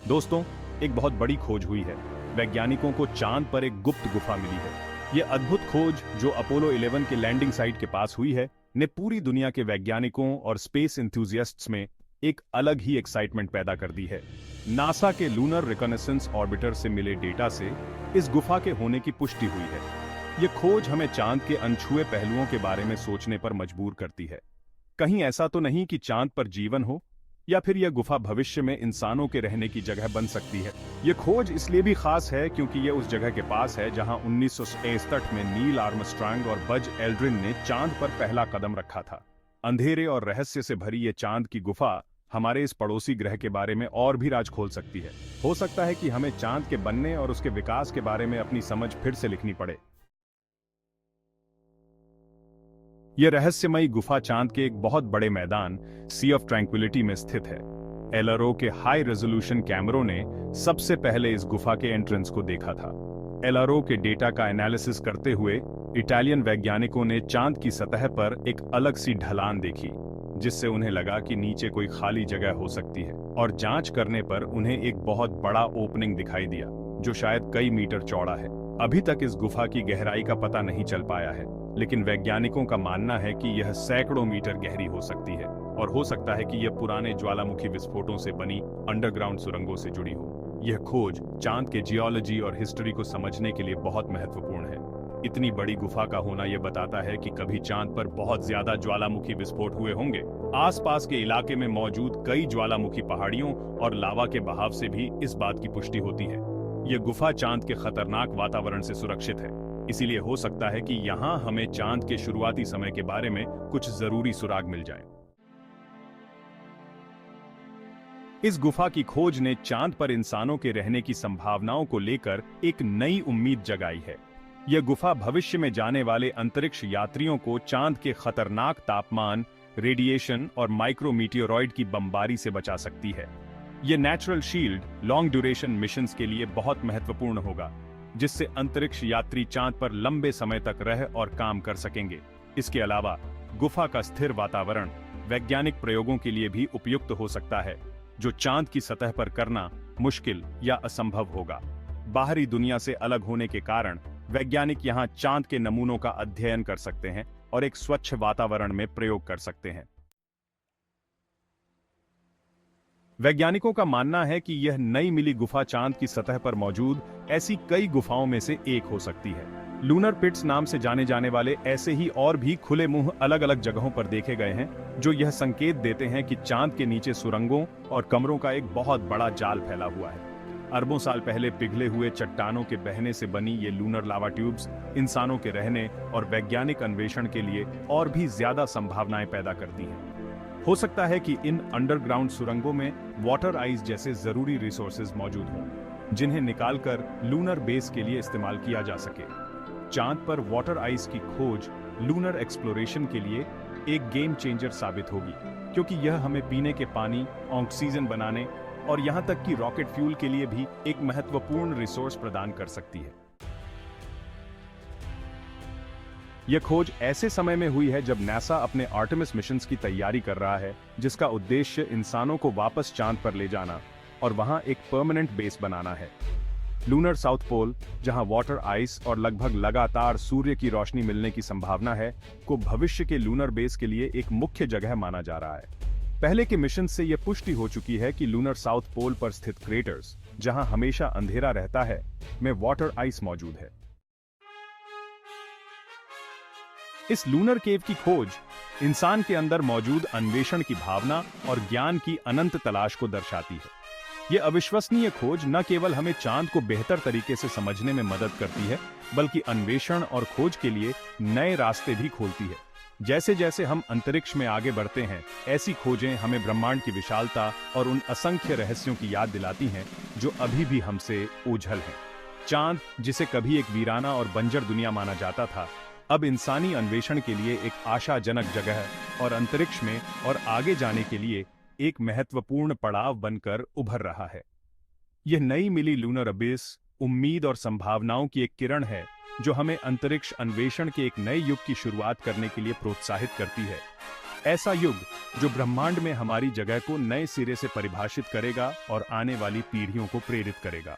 दोस्तों, एक बहुत बड़ी खोज हुई है। वैज्ञानिकों को चांद पर एक गुप्त गुफा मिली है। ये अद्भुत खोज जो अपोलो 11 के लैंडिंग साइट के पास हुई है, ने पूरी दुनिया के वैज्ञानिकों और स्पेस एंथुसियास्ट्स में एक अलग ही एक्साइटमेंट पैदा कर दी है। नासा के लूनर रिकॉनेसेंस ऑर्बिटर से मिले डेटा से इस गुफा के होने की पुष्टि हुई है। ये खोज हमें चांद के अनछुए पहलुओं के बारे में सोचने पर मजबूर करती है। कहीं ऐसा तो नहीं कि चांद पर जीवन हो, या फिर यह गुफा भविष्य में इंसानों के रहने की जगह बन सकती है। यह खोज इसलिए भी खास है क्योंकि यह उस जगह के पास है जहां 1961 में नील आर्मस्ट्रांग और बज एल्ड्रिन ने चांद पर पहला कदम रखा था। अंधेरे और रहस्य से भरी ये चांद की गुफा हमारे इस पड़ोसी ग्रह के बारे में और भी राज खोल सकती है। हो सकता है कि हमें चांद के बनने और उसके विकास के बारे में अपनी समझ फिर से लिखनी पड़े। यह रहस्यमयी गुफा चांद के एक बहुत बड़े मैदान सी ऑफ ट्रैंक्विलिटी में स्थित है। एलआरओ के हाई रेजोल्यूशन कैमरों ने सबसे पहले इस गुफा के एंट्रेंस को देखा था। एलआरओ के डेटा का एनालिसिस करते हुए इटालियन वैज्ञानिकों ने चांद की सतह पर एक अलग सी ढलान देखी, जिससे उन्हें लगा कि नीचे कोई खाली जगह हो सकती है, और जांच करने पर उन्हें एक बहुत बड़ा ओपनिंग दिखाई दिया जो शायद कई मीटर चौड़ा है। अभी तक इस गुफा की गहराई का पता नहीं चल पाया है, लेकिन वैज्ञानिकों का मानना है कि यह सैकड़ों मीटर गहरी हो सकती है, और हो सकता है कि यह पुराने ज्वालामुखी विस्फोटों से बनी अंडरग्राउंड सुरंगों से जुड़ी हो। यह खोज चांद के जियोलॉजी और हिस्ट्री को समझने के लिए बहुत महत्वपूर्ण है। इतनी बड़ी गुफा का होना यह बताता है कि कभी चांद पर बहुत ज्यादा ज्वालामुखी विस्फोट हुए होंगे। आसपास के इलाके में मौजूद कई ज्वालामुखी पहाड़ियों और लावा के बहाव से भी इस बात की पुष्टि होती है। यह गुफा चांद के खतरनाक वातावरण से सुरक्षित है, इसीलिए हो सकता है कि यहां हमें चांद के शुरुआती समय के बारे में कुछ जरूरी सुराग मिल जाए। इस गुफा की खोज ने चांद पर इंसानों के रहने की संभावनाओं को लेकर एक नई उम्मीद जगाई है। यह गुफा भविष्य में जाने वाले अंतरिक्ष यात्रियों को चांद के खतरनाक तापमान, रेडिएशन और माइक्रोमीटियोरॉइड की बमबारी से बचा सकती है। यह natural shield long duration missions के लिए बहुत महत्वपूर्ण होगा, जिससे अंतरिक्ष यात्री चांद पर लंबे समय तक रह और काम कर सकेंगे। इसके अलावा गुफा का स्थिर वातावरण वैज्ञानिक प्रयोगों के लिए भी उपयुक्त हो सकता है, जो चांद की सतह पर करना मुश्किल या असंभव होगा। बाहरी दुनिया से अलग होने के कारण वैज्ञानिक यहां चांद के नमूनों का अध्ययन कर सकते हैं और एक स्वच्छ वातावरण में प्रयोग कर सकते हैं। वैज्ञानिकों का मानना है कि यह नई मिली गुफा चांद की सतह पर मौजूद ऐसी कई गुफाओं में से एक हो सकती है। लूनर पिट्स नाम से जाने जाने वाले ऐसे ही और भी खुले मुंह अलग अलग जगहों पर देखे गए हैं, जो यह संकेत देते हैं कि चांद के नीचे सुरंगों और कमरों का एक बहुत बड़ा जाल फैला हुआ है। अरबों साल पहले पिघले हुए चट्टानों के बहने से बनी ये लूनर लावा ट्यूब्स इंसानों के रहने और वैज्ञानिक अन्वेषण के लिए और भी ज्यादा संभावनाएं पैदा करती हैं। हो सकता है कि इन अंडरग्राउंड सुरंगों में वाटर आइस जैसे जरूरी रिसोर्सेज मौजूद हों, जिन्हें निकालकर लूनर बेस के लिए इस्तेमाल किया जा सके। चांद पर वाटर आइस की खोज लूनर एक्सप्लोरेशन के लिए एक गेम चेंजर साबित होगी, क्योंकि यह हमें पीने के पानी, ऑक्सीजन बनाने और यहां तक कि रॉकेट फ्यूल के लिए भी एक महत्वपूर्ण रिसोर्स प्रदान कर सकती है। यह खोज ऐसे समय में हुई है जब नासा अपने आर्टेमिस मिशंस की तैयारी कर रहा है, जिसका उद्देश्य इंसानों को वापस चांद पर ले जाना और वहां एक परमानेंट बेस बनाना है। लूनर साउथ पोल, जहां वाटर आइस और लगभग लगातार सूर्य की रोशनी मिलने की संभावना है, को भविष्य के लूनर बेस के लिए एक मुख्य जगह माना जा रहा है। पहले के मिशन से यह पुष्टि हो चुकी है कि लूनर साउथ पोल पर स्थित क्रेटर्स, जहां हमेशा अंधेरा रहता है, में वाटर आइस मौजूद है। इस लूनर केव की खोज इंसान के अंदर मौजूद अन्वेषण की भावना और ज्ञान की अनंत तलाश को दर्शाती है। यह अविश्वसनीय खोज न केवल हमें चांद को बेहतर तरीके से समझने में मदद करती है, बल्कि अन्वेषण और खोज के लिए नए रास्ते भी खोलती है। जैसे जैसे हम अंतरिक्ष में आगे बढ़ते हैं, ऐसी खोजें हमें ब्रह्मांड की विशालता और उन असंख्य रहस्यों की याद दिलाती हैं जो अभी भी हमसे ओझल हैं। चांद, जिसे कभी एक वीराना और बंजर दुनिया माना जाता था, अब इंसानी अन्वेषण के लिए एक आशाजनक जगह और अंतरिक्ष में और आगे जाने के लिए एक महत्वपूर्ण पड़ाव बनकर उभर रहा है। यह नई मिली लूनर अबिस उम्मीद और संभावनाओं की एक किरण है, जो हमें अंतरिक्ष अन्वेषण के एक नए युग की शुरुआत करने के लिए प्रोत्साहित करती है। ऐसा युग जो ब्रह्मांड में हमारी जगह को नए सिरे से परिभाषित करेगा और आने वाली पीढ़ियों को प्रेरित करेगा।